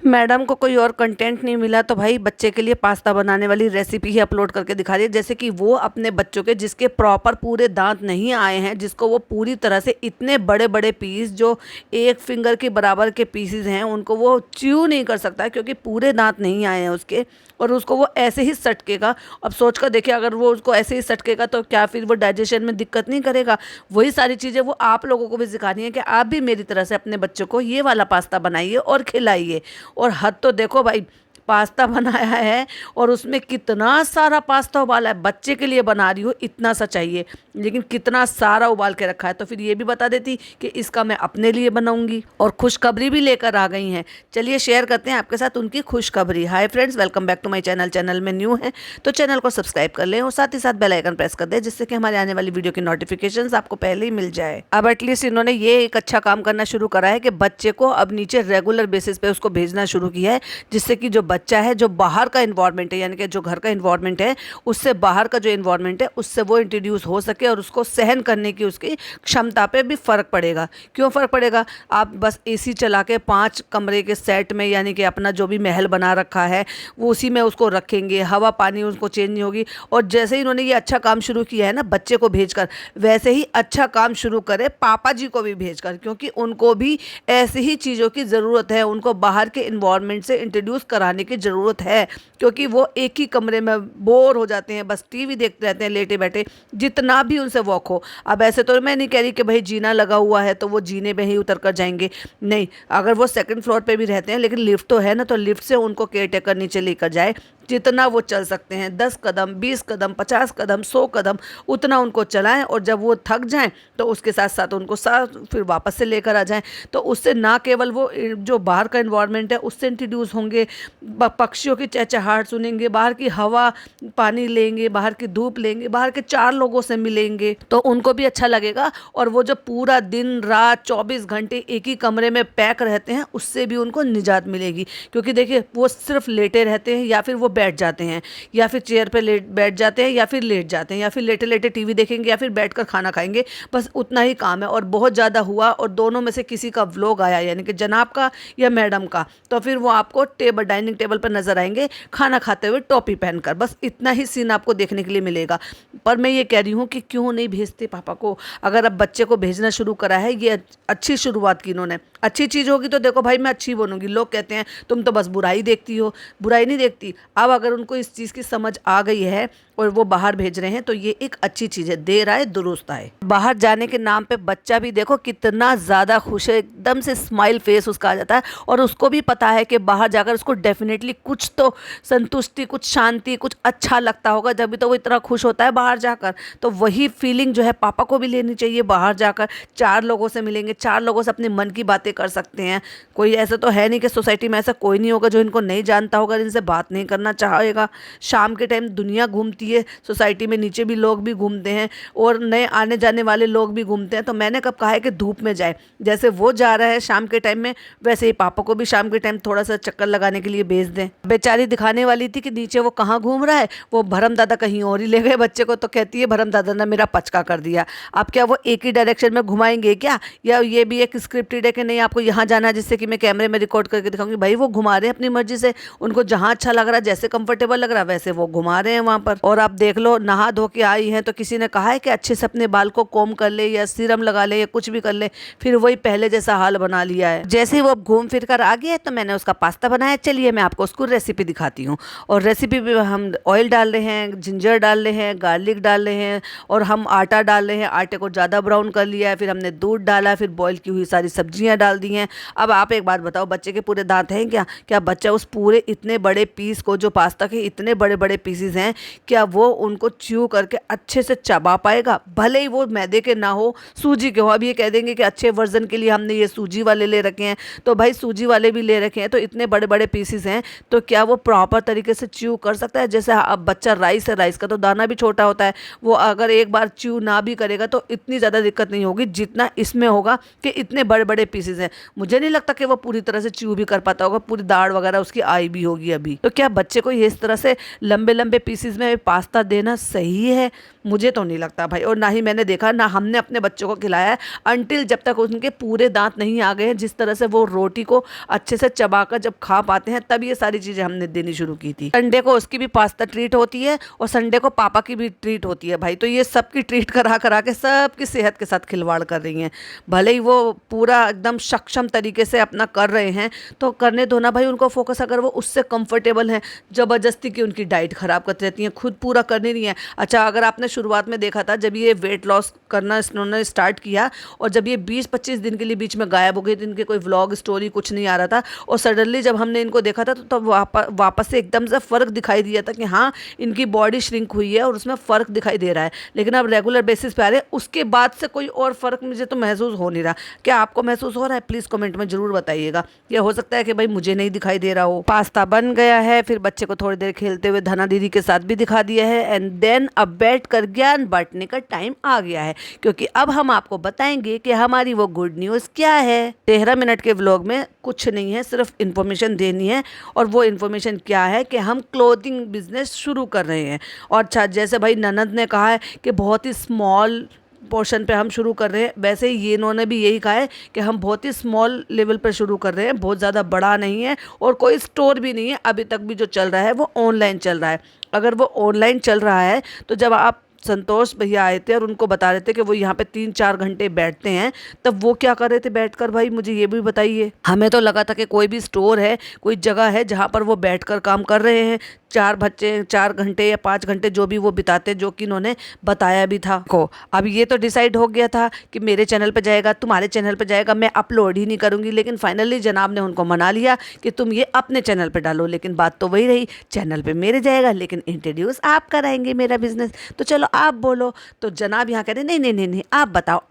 Madam को कोई और कंटेंट नहीं मिला तो भाई बच्चे के लिए पास्ता बनाने वाली रेसिपी ही अपलोड करके दिखा दी। जैसे कि वो अपने बच्चों के जिसके प्रॉपर पूरे दांत नहीं आए हैं, जिसको वो पूरी तरह से इतने बड़े बड़े पीस जो एक फिंगर के बराबर के पीसेस हैं उनको वो च्यू नहीं कर सकता क्योंकि पूरे दांत नहीं आए हैं उसके, और उसको वो ऐसे ही सटकेगा। अब सोच कर देखिए, अगर वो उसको ऐसे ही सटकेगा तो क्या फिर वो डाइजेशन में दिक्कत नहीं करेगा। वही सारी चीज़ें वो आप लोगों को भी सिखानी है कि आप भी मेरी तरह से अपने बच्चों को ये वाला पास्ता बनाइए और खिलाइए। और हद तो देखो भाई, पास्ता बनाया है और उसमें कितना सारा पास्ता उबाला है। बच्चे के लिए बना रही हो इतना सा चाहिए, लेकिन कितना सारा उबाल के रखा है। तो फिर ये भी बता देती कि इसका मैं अपने लिए बनाऊंगी। और खुशखबरी भी लेकर आ गई हैं। चलिए शेयर करते हैं आपके साथ उनकी खुशखबरी। Hi friends, welcome back to my channel. Channel में न्यू है तो चैनल को सब्सक्राइब कर लें और साथ ही साथ बेल आइकन प्रेस कर दें, जिससे कि हमारे आने वाली वीडियो की नोटिफिकेशन आपको पहले ही मिल जाए। अब एटलीस्ट इन्होंने ये एक अच्छा काम करना शुरू करा है कि बच्चे को अब नीचे रेगुलर बेसिस पे उसको भेजना शुरू किया है, जिससे कि जो बच्चा है, जो बाहर का इन्वायरमेंट है, यानी कि जो घर का इन्वायरमेंट है उससे बाहर का जो इन्वायरमेंट है उससे वो इंट्रोड्यूस हो सके और उसको सहन करने की उसकी क्षमता पे भी फ़र्क पड़ेगा। क्यों फ़र्क पड़ेगा? आप बस एसी चला के 5 कमरे के सेट में, यानी कि अपना जो भी महल बना रखा है वो उसी में उसको रखेंगे, हवा पानी उसको चेंज नहीं होगी। और जैसे ही इन्होंने ये अच्छा काम शुरू किया है ना बच्चे को भेजकर, वैसे ही अच्छा काम शुरू करे पापा जी को भी भेजकर, क्योंकि उनको भी ऐसी ही चीज़ों की ज़रूरत है। उनको बाहर के इन्वायरमेंट से इंट्रोड्यूस कराने की ज़रूरत है, क्योंकि वो एक ही कमरे में बोर हो जाते हैं, बस टीवी देखते रहते हैं लेटे बैठे, जितना भी उनसे वॉक हो। अब ऐसे तो मैं नहीं कह रही कि भाई जीना लगा हुआ है तो वो जीने में ही उतर कर जाएंगे, नहीं। अगर वो सेकंड फ्लोर पे भी रहते हैं, लेकिन लिफ्ट तो है ना, तो लिफ्ट से उनको केयर टेकर नीचे लेकर जाए, जितना वो चल सकते हैं, 10 कदम, 20 कदम, 50 कदम, 100 कदम, उतना उनको चलाएं। और जब वो थक जाएं तो उसके साथ साथ उनको फिर वापस से लेकर आ जाएं। तो उससे ना केवल वो जो बाहर का इन्वायरमेंट है उससे इंट्रोड्यूस होंगे, पक्षियों की चहचहाहट सुनेंगे, बाहर की हवा पानी लेंगे, बाहर की धूप लेंगे, बाहर के 4 लोगों से मिलेंगे, तो उनको भी अच्छा लगेगा। और वो जो पूरा दिन रात 24 घंटे एक ही कमरे में पैक रहते हैं उससे भी उनको निजात मिलेगी। क्योंकि देखिए, वो सिर्फ लेटे रहते हैं या फिर वो बैठ जाते हैं, या फिर चेयर पे बैठ जाते हैं, या फिर लेट जाते हैं, या फिर लेटे लेटे टीवी देखेंगे, या फिर बैठकर खाना खाएंगे। बस उतना ही काम है। और बहुत ज़्यादा हुआ और दोनों में से किसी का व्लॉग आया, यानी कि जनाब का या मैडम का, तो फिर वो आपको डाइनिंग टेबल पर नजर आएंगे खाना खाते हुए टोपी पहनकर। बस इतना ही सीन आपको देखने के लिए मिलेगा। पर मैं ये कह रही हूँ कि क्यों नहीं भेजते पापा को? अगर अब बच्चे को भेजना शुरू करा है, ये अच्छी शुरुआत की इन्होंने। अच्छी चीज़ होगी तो देखो भाई, मैं अच्छी बनूंगी। लोग कहते हैं तुम तो बस बुराई देखती हो, बुराई नहीं देखती। अब अगर उनको इस चीज़ की समझ आ गई है और वो बाहर भेज रहे हैं तो ये एक अच्छी चीज़ है। देर आए दुरुस्त आए। बाहर जाने के नाम पे बच्चा भी देखो कितना ज़्यादा खुश है, एकदम से स्माइल फेस उसका आ जाता है। और उसको भी पता है कि बाहर जाकर उसको डेफिनेटली कुछ तो संतुष्टि, कुछ शांति, कुछ अच्छा लगता होगा, जब भी तो वो इतना खुश होता है बाहर जाकर। तो वही फीलिंग जो है पापा को भी लेनी चाहिए। बाहर जाकर 4 लोगों से मिलेंगे, 4 लोगों से अपने मन की बातें कर सकते हैं। कोई ऐसा तो है नहीं कि सोसाइटी में ऐसा कोई नहीं होगा जो इनको नहीं जानता होगा, इनसे बात नहीं करना चाहेगा। शाम के टाइम दुनिया घूमती है सोसाइटी में, नीचे भी लोग भी घूमते हैं और नए आने जाने वाले लोग भी घूमते हैं। तो मैंने कब कहा है कि धूप में जाए? जैसे वो जा रहा है शाम के टाइम में, वैसे ही पापा को भी शाम के टाइम थोड़ा सा चक्कर लगाने के लिए भेज दें। बेचारी दिखाने वाली थी कि नीचे वो कहाँ घूम रहा है, वो भरम दादा कहीं और ही ले गए बच्चे को। तो कहती है भरम दादा ने मेरा पचका कर दिया। अब क्या वो एक ही डायरेक्शन में घुमाएंगे क्या, या ये भी एक स्क्रिप्टेड है कि नहीं आपको यहाँ जाना है, जिससे कि मैं कैमरे में रिकॉर्ड करके दिखाऊंगी? भाई वो घुमा रहे हैं अपनी मर्जी से, उनको जहाँ अच्छा लग रहा है, जैसे कंफर्टेबल लग रहा है वैसे वो घुमा रहे हैं वहाँ पर। और आप देख लो, नहा धो के आई हैं तो किसी ने कहा है कि अच्छे से अपने बाल को कोम कर ले या सीरम लगा ले या कुछ भी कर ले, फिर वही पहले जैसा हाल बना लिया है। जैसे ही वो घूम फिर कर आ गया है तो मैंने उसका पास्ता बनाया। चलिए मैं आपको उसको रेसिपी दिखाती हूँ। और रेसिपी में हम ऑयल डाल रहे हैं, जिंजर डाल रहे हैं, गार्लिक डाल रहे हैं, और हम आटा डाल रहे हैं। आटे को ज़्यादा ब्राउन कर लिया है, फिर हमने दूध डाला, फिर बॉईल की हुई सारी सब्जियाँ डाल दी हैं। अब आप एक बात बताओ, बच्चे के पूरे दांत हैं क्या? क्या बच्चा उस पूरे इतने बड़े पीस को, जो पास्ता के इतने बड़े बड़े पीसेस हैं, क्या वो उनको च्यू करके अच्छे से चबा पाएगा? भले ही वो मैदे के ना हो, सूजी के हो। अब ये कह देंगे कि अच्छे वर्जन के लिए हमने ये सूजी वाले ले रखे हैं, तो भाई सूजी वाले भी ले रखे हैं, तो इतने बड़े बड़े पीसेस हैं, तो क्या वो प्रॉपर तरीके से च्यू कर सकता है? जैसे अब बच्चा राइस है, राइस का तो दाना भी छोटा होता है, वो अगर एक बार च्यू ना भी करेगा तो इतनी ज़्यादा दिक्कत नहीं होगी जितना इसमें होगा कि इतने बड़े बड़े पीसेस हैं। मुझे नहीं लगता कि वो पूरी तरह से च्यू भी कर पाता होगा, पूरी दाढ़ वगैरह उसकी आई भी होगी अभी। तो क्या बच्चे बच्चे को ये इस तरह से लंबे लंबे पीसीज में पास्ता देना सही है? मुझे तो नहीं लगता भाई, और ना ही मैंने देखा, ना हमने अपने बच्चों को खिलाया है अंटिल जब तक उनके पूरे दांत नहीं आ गए हैं। जिस तरह से वो रोटी को अच्छे से चबाकर जब खा पाते हैं तब ये सारी चीज़ें हमने देनी शुरू की थी। संडे को उसकी भी पास्ता ट्रीट होती है और संडे को पापा की भी ट्रीट होती है भाई। तो ये सबकी ट्रीट करा करा के सबकी सेहत के साथ खिलवाड़ कर रही हैं। भले ही वो पूरा एकदम सक्षम तरीके से अपना कर रहे हैं तो करने दो ना भाई उनको फोकस, अगर वो उससे कंफर्टेबल हैं। ज़बरदस्ती की उनकी डाइट ख़राब करती रहती हैं, खुद पूरा करनी नहीं है। अच्छा, अगर आपने शुरुआत में देखा था जब ये वेट लॉस करना इन्होंने स्टार्ट किया और जब ये 20-25 दिन के लिए बीच में गायब हो गई, तो इनके कोई व्लॉग स्टोरी कुछ नहीं आ रहा था, और सडनली जब हमने इनको देखा था तो तब वापस से एकदम से फ़र्क दिखाई दिया था कि हाँ इनकी बॉडी श्रिंक हुई है और उसमें फ़र्क दिखाई दे रहा है। लेकिन अब रेगुलर बेसिस पे आ रहे हैं, उसके बाद से कोई और फ़र्क मुझे तो महसूस हो नहीं रहा। क्या आपको महसूस हो रहा है? प्लीज़ कमेंट में ज़रूर बताइएगा। यह हो सकता है कि भाई मुझे नहीं दिखाई दे रहा हो। पास्ता बन गया है, फिर बच्चे को थोड़ी देर खेलते हुए धना दीदी के साथ भी दिखा दिया है, एंड देन अब बैठ कर ज्ञान बांटने का टाइम आ गया है, क्योंकि अब हम आपको बताएंगे कि हमारी वो गुड न्यूज़ क्या है। 13 मिनट के व्लॉग में कुछ नहीं है, सिर्फ इन्फॉर्मेशन देनी है, और वो इन्फॉर्मेशन क्या है कि हम क्लोथिंग बिजनेस शुरू कर रहे हैं। और अच्छा, जैसे भाई ननद ने कहा है कि बहुत ही स्मॉल पोर्शन पे हम शुरू कर रहे हैं, वैसे ही ये इन्होंने भी यही कहा है कि हम बहुत ही स्मॉल लेवल पर शुरू कर रहे हैं, बहुत ज़्यादा बड़ा नहीं है और कोई स्टोर भी नहीं है। अभी तक भी जो चल रहा है वो ऑनलाइन चल रहा है। अगर वो ऑनलाइन चल रहा है तो जब आप संतोष भैया आए थे और उनको बता रहे थे कि वो यहाँ पे 3-4 घंटे बैठते हैं, तब वो क्या कर रहे थे बैठकर? भाई मुझे ये भी बताइए। हमें तो लगा था कि कोई भी स्टोर है, कोई जगह है जहाँ पर वो बैठकर काम कर रहे हैं। 4 घंटे या 5 घंटे जो भी वो बिताते, जो कि इन्होंने बताया भी था को। अब ये तो डिसाइड हो गया था कि मेरे चैनल पे जाएगा, तुम्हारे चैनल पे जाएगा, मैं अपलोड ही नहीं करूँगी। लेकिन फाइनली जनाब ने उनको मना लिया कि तुम ये अपने चैनल पे डालो। लेकिन बात तो वही रही, चैनल पे मेरे जाएगा लेकिन इंट्रोड्यूस आप कराएंगे मेरा बिजनेस। तो चलो आप बोलो। तो जनाब यहाँ कह रहे नहीं नहीं नहीं नहीं, आप बताओ,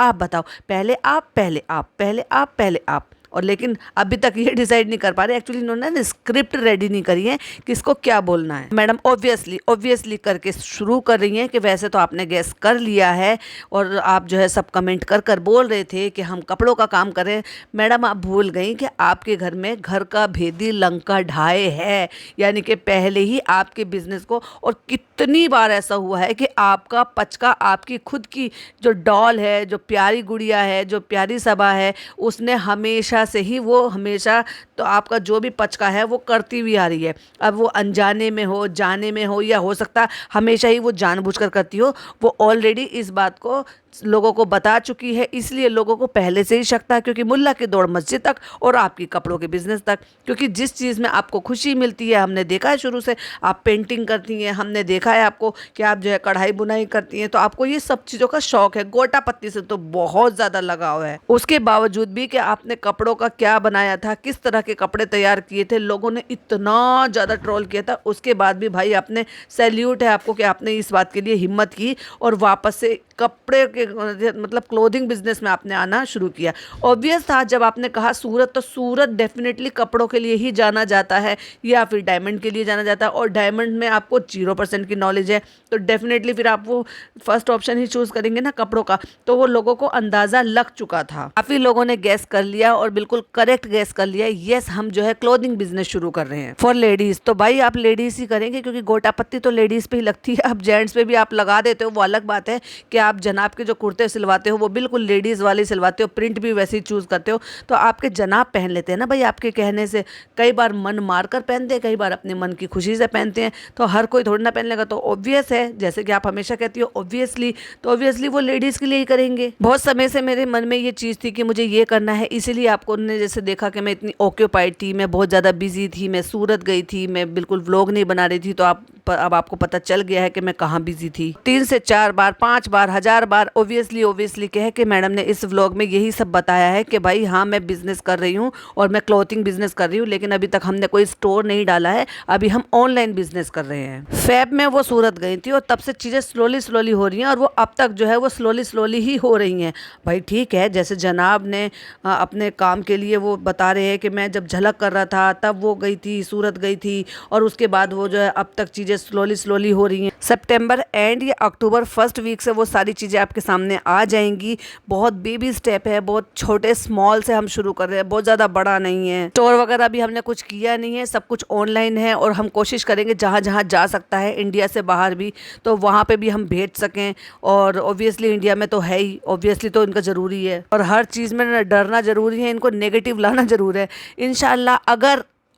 पहले आप, पहले आप, पहले आप, पहले आप। और लेकिन अभी तक ये डिसाइड नहीं कर पा रहे। एक्चुअली इन्होंने स्क्रिप्ट रेडी नहीं करी है कि इसको क्या बोलना है। मैडम ऑब्वियसली करके शुरू कर रही हैं कि वैसे तो आपने गैस कर लिया है और आप जो है सब कमेंट कर बोल रहे थे कि हम कपड़ों का काम करें। मैडम आप भूल गई कि आपके घर में घर का भेदी लंका ढाए है, यानी कि पहले ही आपके बिजनेस को। और कितनी बार ऐसा हुआ है कि आपका पचका, आपकी खुद की जो डॉल है, जो प्यारी गुड़िया है, जो प्यारी सबा है, उसने हमेशा से ही वो हमेशा तो आपका जो भी पचका है वो करती हुई आ रही है। अब वो अनजाने में हो, जाने में हो, या हो सकता है हमेशा ही वो जानबूझकर करती हो। वो ऑलरेडी इस बात को लोगों को बता चुकी है, इसलिए लोगों को पहले से ही शक था। क्योंकि मुल्ला की दौड़ मस्जिद तक और आपकी कपड़ों के बिजनेस तक, क्योंकि जिस चीज़ में आपको खुशी मिलती है, हमने देखा है शुरू से आप पेंटिंग करती हैं, हमने देखा है आपको कि आप जो है कढ़ाई बुनाई करती हैं, तो आपको ये सब चीज़ों का शौक है। गोटा पत्ती से तो बहुत ज़्यादा लगाव है। उसके बावजूद भी कि आपने कपड़ों का क्या बनाया था, किस तरह के कपड़े तैयार किए थे, लोगों ने इतना ज़्यादा ट्रोल किया था, उसके बाद भी भाई आपने सैल्यूट है आपको कि आपने इस बात के लिए हिम्मत की और वापस से कपड़े के मतलब क्लोथिंग बिजनेस में आपने आना शुरू किया। ऑब्वियस था जब आपने कहा सूरत, तो सूरत डेफिनेटली कपड़ों के लिए ही जाना जाता है या फिर डायमंड के लिए जाना जाता है, और डायमंड में आपको 0% की नॉलेज है, तो डेफिनेटली फिर आप वो फर्स्ट ऑप्शन ही चूज़ करेंगे ना कपड़ों का। तो वो लोगों को अंदाज़ा लग चुका था, काफ़ी लोगों ने गैस कर लिया और बिल्कुल करेक्ट गैस कर लिया। यस, हम जो है क्लोथिंग बिजनेस शुरू कर रहे हैं फॉर लेडीज़। तो भाई आप लेडीज़ ही करेंगे, क्योंकि गोटा पत्ती तो लेडीज़ पे ही लगती है। अब जेंट्स पे भी आप लगा देते हो, वो अलग बात है कि आप जनाब के जो कुर्ते सिलवाते हो वो बिल्कुल लेडीज़ वाले सिलवाते हो, प्रिंट भी वैसे ही चूज़ करते हो, तो आपके जनाब पहन लेते हैं ना भाई आपके कहने से। कई बार मन मार कर पहनते हैं, कई बार अपने मन की खुशी से पहनते हैं, तो हर कोई थोड़ी ना पहन लेगा। तो ऑब्वियस है, जैसे कि आप हमेशा कहती हो ऑब्वियसली, तो ऑब्वियसली वो लेडीज़ के लिए ही करेंगे। बहुत समय से मेरे मन में ये चीज़ थी कि मुझे ये करना है, इसीलिए आपको ने जैसे देखा कि मैं इतनी ऑक्यूपाइड थी, मैं बहुत ज़्यादा बिजी थी, मैं सूरत गई थी, मैं बिल्कुल व्लॉग नहीं बना रही थी। तो अब आपको पता चल गया है कि मैं कहाँ बिजी थी। 3 से 4 बार, 5 बार, 1000 बार ऑब्वियसली कह के मैडम ने इस व्लॉग में यही सब बताया है कि भाई हाँ मैं बिजनेस कर रही हूँ और मैं क्लॉथिंग बिजनेस कर रही हूँ, लेकिन अभी तक हमने कोई स्टोर नहीं डाला है, अभी हम ऑनलाइन बिजनेस कर रहे हैं। फेब में वो सूरत गई थी और तब से चीज़ें स्लोली हो रही हैं, और वो अब तक जो है वो स्लोली ही हो रही हैं। भाई ठीक है, जैसे जनाब ने अपने काम के लिए वो बता रहे हैं कि मैं जब झलक कर रहा था तब वो गई थी, सूरत गई थी, और उसके बाद वो जो है अब तक चीज़ें स्लोली हो रही हैं। सितंबर एंड या अक्टूबर फर्स्ट वीक से वो सारी चीज़ें आपके सामने आ जाएंगी। बहुत बेबी स्टेप है, बहुत छोटे स्मॉल से हम शुरू कर रहे हैं, बहुत ज़्यादा बड़ा नहीं है। स्टोर वगैरह भी हमने कुछ किया नहीं है, सब कुछ ऑनलाइन है और हम कोशिश करेंगे जहाँ जहाँ जा सकता है इंडिया से बाहर भी, तो वहाँ पे भी हम भेज सकें। और ऑब्वियसली इंडिया में तो है ही, ऑब्वियसली तो इनका ज़रूरी है और हर चीज़ में डरना ज़रूरी है, इनको नेगेटिव लाना ज़रूर है। इंशाल्लाह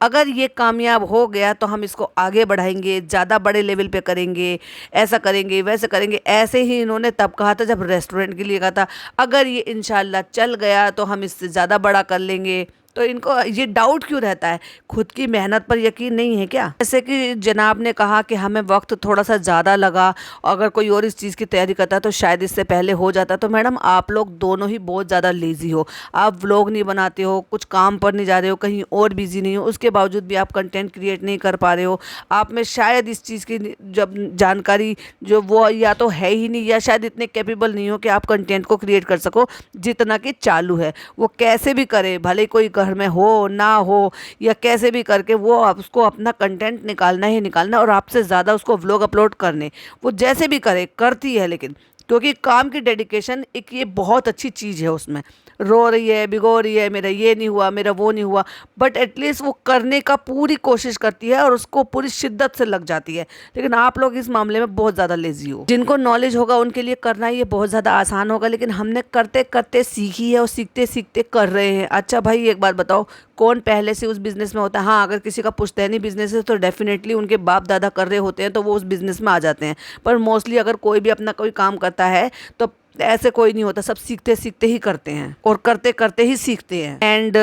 अगर ये कामयाब हो गया तो हम इसको आगे बढ़ाएंगे, ज़्यादा बड़े लेवल पे करेंगे, ऐसा करेंगे वैसे करेंगे। ऐसे ही इन्होंने तब कहा था जब रेस्टोरेंट के लिए कहा था, अगर ये इंशाल्लाह चल गया तो हम इससे ज़्यादा बड़ा कर लेंगे। तो इनको ये डाउट क्यों रहता है? खुद की मेहनत पर यकीन नहीं है क्या? जैसे कि जनाब ने कहा कि हमें वक्त थोड़ा सा ज़्यादा लगा, अगर कोई और इस चीज़ की तैयारी करता तो शायद इससे पहले हो जाता। तो मैडम आप लोग दोनों ही बहुत ज़्यादा लेज़ी हो, आप व्लॉग नहीं बनाते हो, कुछ काम पर नहीं जा रहे हो, कहीं और बिजी नहीं हो, उसके बावजूद भी आप कंटेंट क्रिएट नहीं कर पा रहे हो। आप में शायद इस चीज़ की जब जानकारी जो वो या तो है ही नहीं, या शायद इतने कैपेबल नहीं हो कि आप कंटेंट को क्रिएट कर सको जितना कि चालू है। वो कैसे भी करे, भले कोई घर में हो ना हो या कैसे भी करके वो उसको अपना कंटेंट निकालना ही निकालना, और आपसे ज़्यादा उसको व्लॉग अपलोड करने, वो जैसे भी करे करती है। लेकिन क्योंकि काम की डेडिकेशन एक ये बहुत अच्छी चीज़ है, उसमें रो रही है, भिगो रही है, मेरा ये नहीं हुआ, मेरा वो नहीं हुआ, बट एटलीस्ट वो करने का पूरी कोशिश करती है और उसको पूरी शिद्दत से लग जाती है। लेकिन आप लोग इस मामले में बहुत ज़्यादा लेजी हो। जिनको नॉलेज होगा उनके लिए करना ये बहुत ज़्यादा आसान होगा, लेकिन हमने करते करते सीखी है और सीखते सीखते कर रहे हैं। अच्छा भाई एक बात बताओ, कौन पहले से उस बिज़नेस में होता है? हाँ, अगर किसी का पुश्तैनी बिज़नेस है तो डेफिनेटली उनके बाप दादा कर रहे होते हैं तो वो उस बिज़नेस में आ जाते हैं। पर मोस्टली अगर कोई भी अपना कोई काम करता है तो ऐसे कोई नहीं होता, सब सीखते सीखते ही करते हैं और करते करते ही सीखते हैं। एंड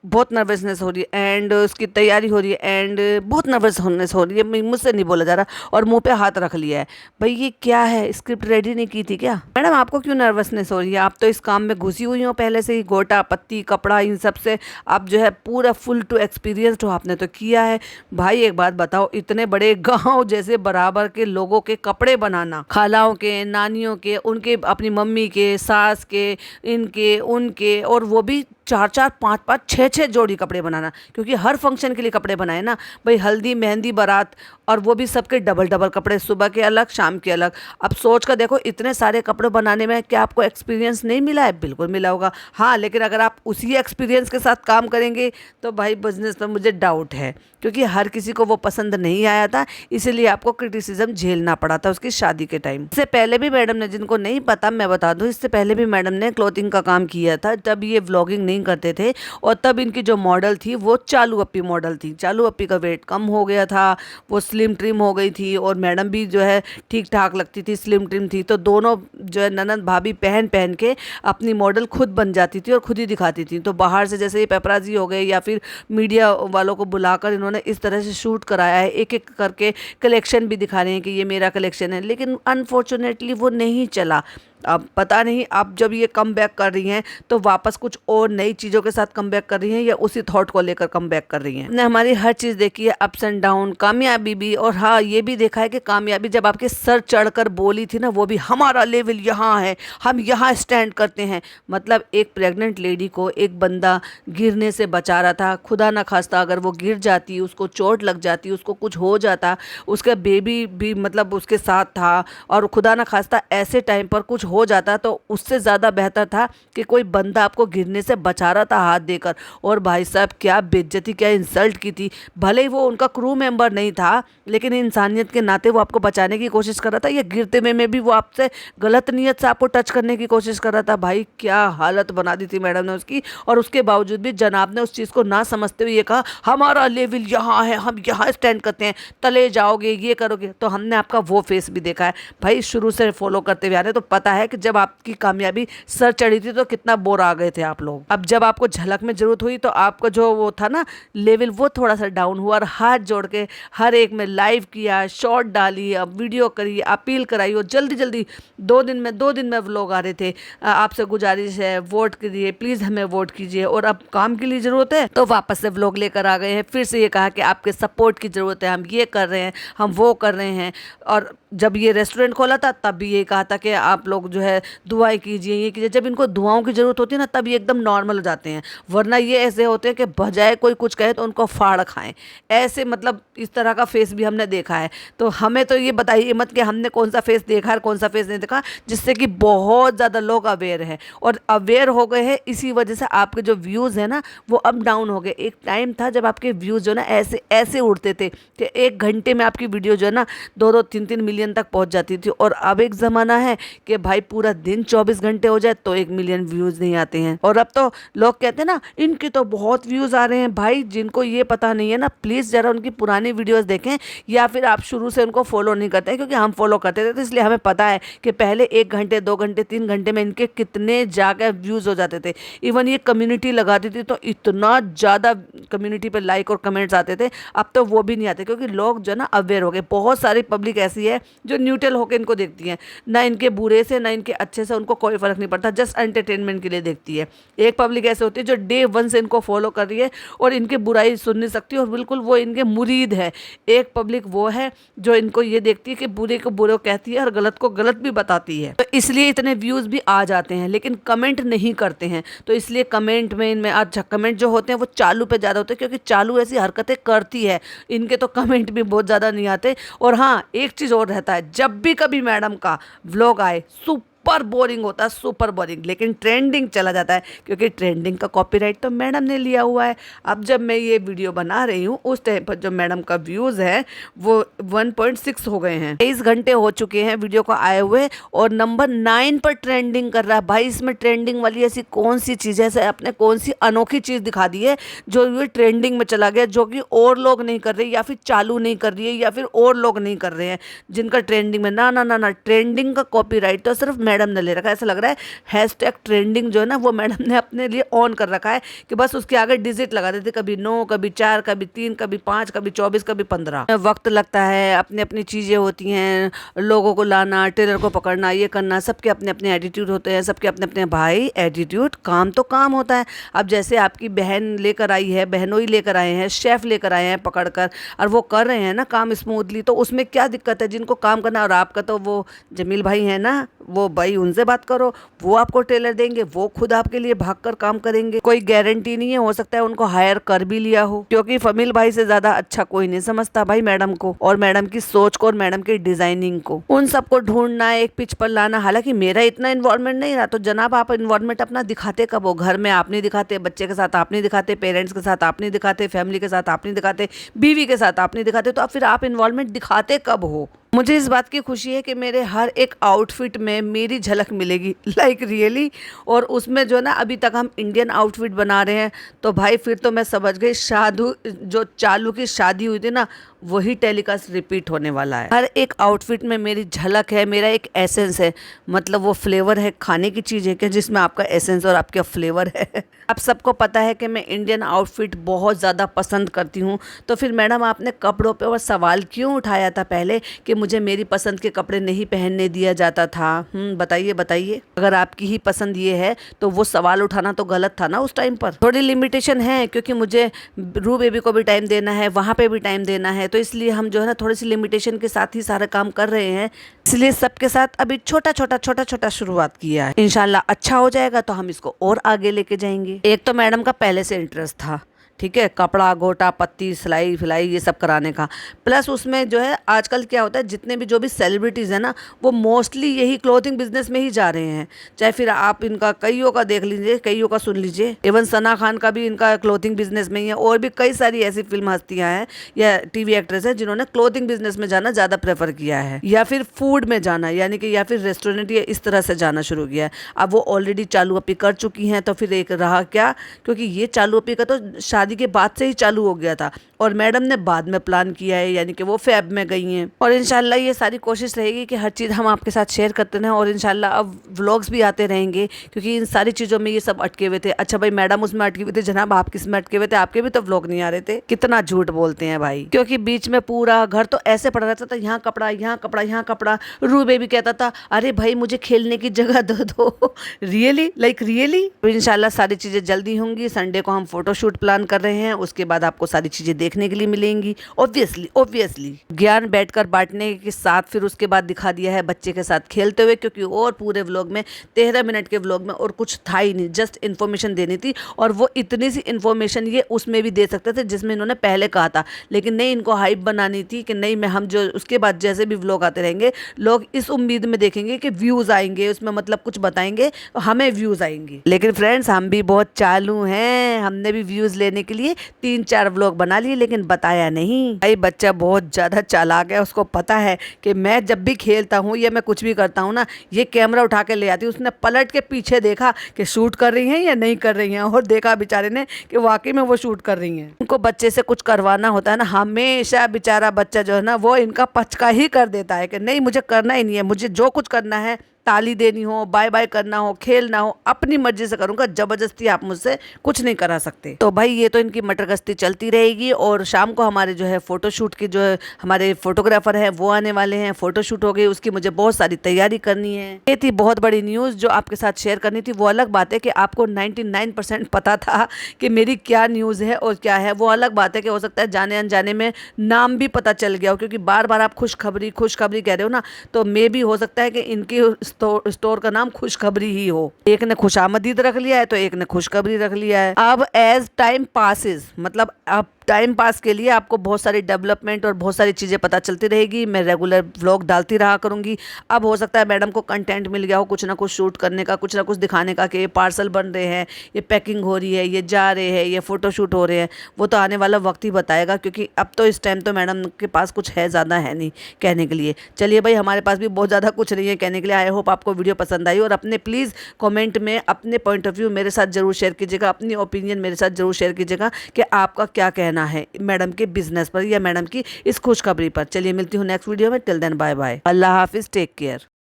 बहुत नर्वसनेस हो रही है, एंड उसकी तैयारी हो रही है, एंड बहुत नर्वसनेस हो रही है, मुझसे नहीं बोला जा रहा, और मुंह पे हाथ रख लिया है। भाई ये क्या है, स्क्रिप्ट रेडी नहीं की थी क्या? मैडम आपको क्यों नर्वसनेस हो रही है? आप तो इस काम में घुसी हुई हो पहले से ही, गोटा पत्ती कपड़ा इन सब से आप जो है पूरा फुल टू एक्सपीरियंस्ड हो, आपने तो किया है। भाई एक बात बताओ, इतने बड़े गाँव जैसे बराबर के लोगों के कपड़े बनाना, खालाओं के, नानियों के, उनके अपनी मम्मी के, सास के, इनके उनके, और वो भी 4-4, 5-5, 6-6 जोड़ी कपड़े बनाना, क्योंकि हर फंक्शन के लिए कपड़े बनाए ना भाई, हल्दी मेहंदी बारात, और वो भी सबके डबल डबल कपड़े, सुबह के अलग शाम के अलग। अब सोच कर देखो, इतने सारे कपड़े बनाने में क्या आपको एक्सपीरियंस नहीं मिला है? बिल्कुल मिला होगा। हाँ, लेकिन अगर आप उसी एक्सपीरियंस के साथ काम करेंगे तो भाई बिजनेस में मुझे डाउट है, क्योंकि हर किसी को वो पसंद नहीं आया था, इसीलिए आपको क्रिटिसिज्म झेलना पड़ा था उसकी शादी के टाइम। इससे पहले भी मैडम ने, जिनको नहीं पता मैं बता दूं, इससे पहले भी मैडम ने क्लोथिंग का काम किया था, तब ये व्लॉगिंग नहीं करते थे, और तब इनकी जो मॉडल थी वो चालू अप्पी मॉडल थी। चालू अप्पी का वेट कम हो गया था, वो स्लिम ट्रिम हो गई थी, और मैडम भी जो है ठीक ठाक लगती थी, स्लिम ट्रिम थी। तो दोनों जो है ननद भाभी पहन पहन के अपनी मॉडल खुद बन जाती थी और खुद ही दिखाती थी। तो बाहर से जैसे ये पेपराजी हो गए या फिर मीडिया वालों को बुलाकर इन्होंने इस तरह से शूट कराया है, एक एक करके कलेक्शन भी दिखा रहे हैं कि ये मेरा कलेक्शन है, लेकिन अनफॉर्चुनेटली वो नहीं चला। अब पता नहीं, अब जब ये कम बैक कर रही हैं तो वापस कुछ और नई चीज़ों के साथ कम बैक कर रही हैं या उसी थॉट को लेकर कम बैक कर रही हैं। हमने हमारी हर चीज़ देखी है, अप्स एंड डाउन, कामयाबी भी, और हाँ ये भी देखा है कि कामयाबी जब आपके सर चढ़कर बोली थी ना, वो भी हमारा लेवल यहाँ है, हम यहाँ स्टैंड करते हैं। मतलब एक प्रेग्नेंट लेडी को एक बंदा गिरने से बचा रहा था, खुदा ना खास्ता अगर वो गिर जाती, उसको चोट लग जाती, उसको कुछ हो जाता, उसका बेबी भी मतलब उसके साथ था, और खुदा ना खास्ता ऐसे टाइम पर कुछ हो जाता, तो उससे ज़्यादा बेहतर था कि कोई बंदा आपको गिरने से बचा रहा था हाथ देकर। और भाई साहब क्या बेइज्जती, क्या इंसल्ट की थी। भले ही वो उनका क्रू मेंबर नहीं था, लेकिन इंसानियत के नाते वो आपको बचाने की कोशिश कर रहा था, या गिरते में भी वो आपसे गलत नीयत से आपको टच करने की कोशिश कर रहा था। भाई क्या हालत बना दी थी मैडम ने उसकी, और उसके बावजूद भी जनाब ने उस चीज़ को ना समझते हुए ये कहा हमारा लेवल यहाँ है, हम यहाँ स्टैंड करते हैं, तले जाओगे ये करोगे। तो हमने आपका वो फेस भी देखा है भाई, शुरू से फॉलो करते हुए आ रहे हैं, तो पता है कि जब आपकी कामयाबी सर चढ़ी थी तो कितना बोर आ गए थे आप लोग। अब जब आपको झलक में जरूरत हुई तो आपका जो वो था ना लेवल, वो थोड़ा सा डाउन हुआ, और हाथ जोड़ के हर एक में लाइव किया, शॉर्ट डाली, अब वीडियो करी, अपील कराई, और जल्दी जल्दी 2 दिन में व्लॉग आ रहे थे। आपसे गुजारिश है वोट कीजिए, प्लीज़ हमें वोट कीजिए, और अब काम के लिए ज़रूरत है तो वापस से व्लॉग लेकर आ गए हैं। फिर से ये कहा कि आपके सपोर्ट की ज़रूरत है, हम ये कर रहे हैं, हम वो कर रहे हैं। और जब ये रेस्टोरेंट खोला था तब भी ये कहा था कि आप लोग जो है दुआएं कीजिए, ये कीजिए। जब इनको दुआओं की ज़रूरत होती है ना, तब ये एकदम नॉर्मल हो जाते हैं, वरना ये ऐसे होते हैं कि बजाय कोई कुछ कहे तो उनको फाड़ खाएं। ऐसे मतलब इस तरह का फेस भी हमने देखा है। तो हमें तो ये बताइए मत कि हमने कौन सा फेस देखा है और कौन सा फेस नहीं देखा, जिससे कि बहुत ज़्यादा लोग अवेयर हैं और अवेयर हो गए हैं। इसी वजह से आपके जो व्यूज़ हैं ना वो अप डाउन हो गए। एक टाइम था जब आपके व्यूज़ जो ना ऐसे ऐसे उड़ते थे कि 1 घंटे में आपकी वीडियो जो है ना 2-2, 3-3 मिलियन तक पहुंच जाती थी। और अब एक ज़माना है कि भाई पूरा दिन 24 घंटे हो जाए तो 1 मिलियन व्यूज़ नहीं आते हैं। और अब तो लोग कहते हैं ना इनके तो बहुत व्यूज़ आ रहे हैं। भाई जिनको ये पता नहीं है ना, प्लीज़ ज़रा उनकी पुरानी वीडियोज़ देखें, या फिर आप शुरू से उनको फॉलो नहीं करते हैं, क्योंकि हम फॉलो करते थे तो इसलिए हमें पता है कि पहले 1 घंटे, 2 घंटे, 3 घंटे में इनके कितने जाकर व्यूज़ हो जाते थे। इवन ये कम्युनिटी लगाती थी तो इतना ज़्यादा कम्युनिटी पे लाइक और कमेंट्स आते थे। अब तो वो भी नहीं आते, क्योंकि लोग जो ना अवेयर हो गए। बहुत सारी पब्लिक ऐसी है जो न्यूट्रल होकर इनको देखती है, ना इनके बुरे से ना इनके अच्छे से उनको कोई फ़र्क नहीं पड़ता, जस्ट एंटरटेनमेंट के लिए देखती है। एक पब्लिक ऐसे होती है जो डे 1 से इनको फॉलो कर रही है और इनकी बुराई सुन नहीं सकती और बिल्कुल वो इनके मुरीद है। एक पब्लिक वो है जो इनको ये देखती है कि बुरे को बुरे कहती है और गलत को गलत भी बताती है। तो इसलिए इतने व्यूज़ भी आ जाते हैं, लेकिन कमेंट नहीं करते हैं। तो इसलिए कमेंट में इनमें अच्छा कमेंट जो होते हैं वो चालू पे ज़्यादा होते हैं, क्योंकि चालू ऐसी हरकतें करती है, इनके तो कमेंट भी बहुत ज़्यादा नहीं आते। और हाँ, एक चीज़ और रहता है, जब भी कभी मैडम का व्लॉग आए सुपर बोरिंग होता है, सुपर बोरिंग, लेकिन ट्रेंडिंग चला जाता है, क्योंकि ट्रेंडिंग का कॉपीराइट तो मैडम ने लिया हुआ है। अब जब मैं ये वीडियो बना रही हूँ उस टाइम पर जो मैडम का व्यूज़ है वो 1.6 हो गए हैं। 23 घंटे हो चुके हैं वीडियो को आए हुए और नंबर 9 पर ट्रेंडिंग कर रहा है। भाई इसमें ट्रेंडिंग वाली ऐसी कौन सी चीज़ है, ऐसे आपने कौन सी अनोखी चीज़ दिखा दी है जो ये ट्रेंडिंग में चला गया, जो कि और लोग नहीं कर रहे, या फिर चालू नहीं कर रही है, या फिर और लोग नहीं कर रहे हैं जिनका ट्रेंडिंग में। ना ना ना ना, ट्रेंडिंग का कॉपीराइट तो सिर्फ मैडम ने ले रखा है। ऐसा लग रहा है हैशटैग ट्रेंडिंग जो है ना वो मैडम ने अपने लिए ऑन कर रखा है कि बस उसके आगे डिजिट लगा देते, कभी 9, कभी 4, कभी 3, कभी 5, कभी 24, कभी 15। वक्त लगता है, अपनी अपनी चीज़ें होती हैं, लोगों को लाना, टेलर को पकड़ना, ये करना, सबके अपने अपने एटीट्यूड होते हैं, सबके अपने अपने भाई एटीट्यूड। काम तो काम होता है। अब जैसे आपकी बहन लेकर आई है, बहनोई लेकर आए हैं, शेफ़ लेकर आए हैं पकड़ कर, और वो कर रहे हैं ना काम स्मूथली, तो उसमें क्या दिक्कत है जिनको काम करना है। और आपका तो वो जमील भाई है ना, वो भाई उनसे बात करो, वो आपको टेलर देंगे, वो खुद आपके लिए भागकर काम करेंगे। कोई गारंटी नहीं है, हो सकता है उनको हायर कर भी लिया हो, क्योंकि फमील भाई से ज्यादा अच्छा कोई नहीं समझता भाई मैडम को और मैडम की सोच को और मैडम की डिजाइनिंग को। उन सबको ढूंढना, एक पिच पर लाना। हालांकि मेरा इतना इन्वॉल्वमेंट नहीं रहा, तो जनाब आप इन्वॉल्वमेंट अपना दिखाते कब हो? घर में आप नहीं दिखाते, बच्चे के साथ आप नहीं दिखाते, पेरेंट्स के साथ आप नहीं दिखाते, फैमिली के साथ आप नहीं दिखाते, बीवी के साथ आप नहीं दिखाते, तो फिर आप इन्वॉल्वमेंट दिखाते कब हो? मुझे इस बात की खुशी है कि मेरे हर एक आउटफिट में मेरी झलक मिलेगी, लाइक रियली। और उसमें जो ना अभी तक हम इंडियन आउटफिट बना रहे हैं, तो भाई फिर तो मैं समझ गई शादू जो चालू की शादी हुई थी ना वही टेलीकास्ट रिपीट होने वाला है। हर एक आउटफिट में मेरी झलक है, मेरा एक एसेंस है, मतलब वो फ्लेवर है। खाने की चीज़ है क्या जिसमें आपका एसेंस और आपका फ्लेवर है। आप सबको पता है कि मैं इंडियन आउटफिट बहुत ज़्यादा पसंद करती हूँ, तो फिर मैडम आपने कपड़ों पे और सवाल क्यों उठाया था पहले कि मुझे मेरी पसंद के कपड़े नहीं पहनने दिया जाता था? बताइए बताइए। अगर आपकी ही पसंद ये है तो वो सवाल उठाना तो गलत था ना उस टाइम पर। थोड़ी लिमिटेशन है, क्योंकि मुझे रू बेबी को भी टाइम देना है, वहाँ पे भी टाइम देना है, तो इसलिए हम जो है ना थोड़ी सी लिमिटेशन के साथ ही सारा काम कर रहे हैं। इसलिए सबके साथ अभी छोटा छोटा शुरुआत किया है। इंशाल्लाह अच्छा हो जाएगा तो हम इसको और आगे लेके जाएंगे। एक तो मैडम का पहले से इंटरेस्ट था, ठीक है, कपड़ा गोटा पत्ती सिलाई फिलाई ये सब कराने का। प्लस उसमें जो है आजकल क्या होता है, जितने भी जो भी सेलिब्रिटीज़ हैं ना वो मोस्टली यही क्लोथिंग बिजनेस में ही जा रहे हैं। चाहे फिर आप इनका कईयों का देख लीजिए, कईयों का सुन लीजिए, इवन सना खान का भी इनका क्लोथिंग बिजनेस में ही है। और भी कई सारी ऐसी फिल्म हस्तियाँ हैं या टीवी एक्ट्रेस हैं जिन्होंने क्लोथिंग बिजनेस में जाना ज़्यादा प्रेफर किया है, या फिर फूड में जाना, यानी कि या फिर रेस्टोरेंट या इस तरह से जाना शुरू किया है। अब वो ऑलरेडी चालू अपी कर चुकी हैं, तो फिर एक रहा क्या, क्योंकि ये चालू अपी का तो शादी के बाद से ही चालू हो गया था और मैडम ने बाद में प्लान किया है, यानी कि वो फैब में गई हैं। और इंशाल्लाह ये सारी कोशिश रहेगी कि हर चीज़ हम आपके साथ शेयर करते रहें, और इंशाल्लाह अब व्लॉग्स भी आते रहेंगे, क्योंकि इन सारी चीज़ों में ये सब अटके हुए थे। अच्छा भाई मैडम उसमें अटके हुए थे, जनाब आप किस में अटके हुए थे? आपके भी तो व्लॉग नहीं आ रहे थे। कितना झूठ बोलते हैं भाई, क्योंकि बीच में पूरा घर तो ऐसे पड़ा रहता था, यहाँ कपड़ा यहाँ कपड़ा यहाँ कपड़ा। रू बेबी कहता था अरे भाई मुझे खेलने की जगह दो रियली, लाइक रियली। इंशाल्लाह सारी चीज़ें जल्दी होंगी। संडे को हम फोटोशूट प्लान कर रहे हैं, उसके बाद आपको सारी चीजें देखने के लिए मिलेंगी। ऑब्वियसली ज्ञान बैठकर बांटने के साथ फिर उसके बाद दिखा दिया है बच्चे के साथ खेलते हुए, क्योंकि और पूरे व्लॉग में 13 मिनट के व्लॉग में और कुछ था ही नहीं, जस्ट इन्फॉर्मेशन देनी थी। और वो इतनी सी इन्फॉर्मेशन ये उसमें भी दे सकते थे जिसमें इन्होंने पहले कहा था, लेकिन नहीं, इनको हाइप बनानी थी कि नहीं, मैं हम जो उसके बाद जैसे भी व्लॉग आते रहेंगे लोग इस उम्मीद में देखेंगे कि व्यूज आएंगे, उसमें मतलब कुछ बताएंगे हमें व्यूज आएंगे। लेकिन फ्रेंड्स, हम भी बहुत चालू हैं, हमने भी व्यूज लेने के लिए 3-4 व्लॉग बना लिए, लेकिन बताया नहीं। भाई बच्चा बहुत ज्यादा चालाक है, उसको पता है कि मैं जब भी खेलता हूँ या मैं कुछ भी करता हूँ ना, ये कैमरा उठा के ले आती हूँ। उसने पलट के पीछे देखा कि शूट कर रही हैं या नहीं कर रही हैं, और देखा बेचारे ने कि वाकई में वो शूट कर रही हैं। उनको बच्चे से कुछ करवाना होता है ना, हमेशा बेचारा बच्चा जो है ना वो इनका पचका ही कर देता है कि नहीं, मुझे करना ही नहीं है, मुझे जो कुछ करना है, ताली देनी हो, बाय बाय करना हो, खेलना हो, अपनी मर्जी से करूंगा, जबरदस्ती आप मुझसे कुछ नहीं करा सकते। तो भाई ये तो इनकी मटरगश्ती चलती रहेगी। और शाम को हमारे जो है फोटोशूट की जो है हमारे फोटोग्राफर है वो आने वाले हैं, फोटोशूट हो गई, उसकी मुझे बहुत सारी तैयारी करनी है। ये थी बहुत बड़ी न्यूज जो आपके साथ शेयर करनी थी। वो अलग बात है कि आपको 99% पता था कि मेरी क्या न्यूज है और क्या है, वो अलग बात है कि हो सकता है जाने अनजाने में नाम भी पता चल गया हो, क्योंकि बार बार आप खुशखबरी कह रहे हो ना, तो मे भी हो सकता है कि इनकी स्टोर का नाम खुशखबरी ही हो। एक ने खुशामदीद रख लिया है तो एक ने खुशखबरी रख लिया है। अब एज टाइम पासिस, मतलब अब टाइम पास के लिए आपको बहुत सारी डेवलपमेंट और बहुत सारी चीज़ें पता चलती रहेगी। मैं रेगुलर व्लॉग डालती रहा करूँगी। अब हो सकता है मैडम को कंटेंट मिल गया हो कुछ ना कुछ शूट करने का, कुछ ना कुछ दिखाने का कि ये पार्सल बन रहे हैं, ये पैकिंग हो रही है, ये जा रहे हैं, ये फ़ोटोशूट हो रहे हैं। वो तो आने वाला वक्त ही बताएगा, क्योंकि अब तो इस टाइम तो मैडम के पास कुछ है ज़्यादा है नहीं कहने के लिए। चलिए भाई, हमारे पास भी बहुत ज़्यादा कुछ नहीं है कहने के लिए। आई होप आपको वीडियो पसंद आई, और अपने प्लीज़ कॉमेंट में अपने पॉइंट ऑफ व्यू मेरे साथ ज़रूर शेयर कीजिएगा, अपनी ओपिनियन मेरे साथ ज़रूर शेयर कीजिएगा कि आपका क्या कहना है मैडम के बिजनेस पर या मैडम की इस खुशखबरी पर। चलिए मिलती हूँ नेक्स्ट वीडियो में। टिल देन बाय बाय, अल्लाह हाफिज, टेक केयर।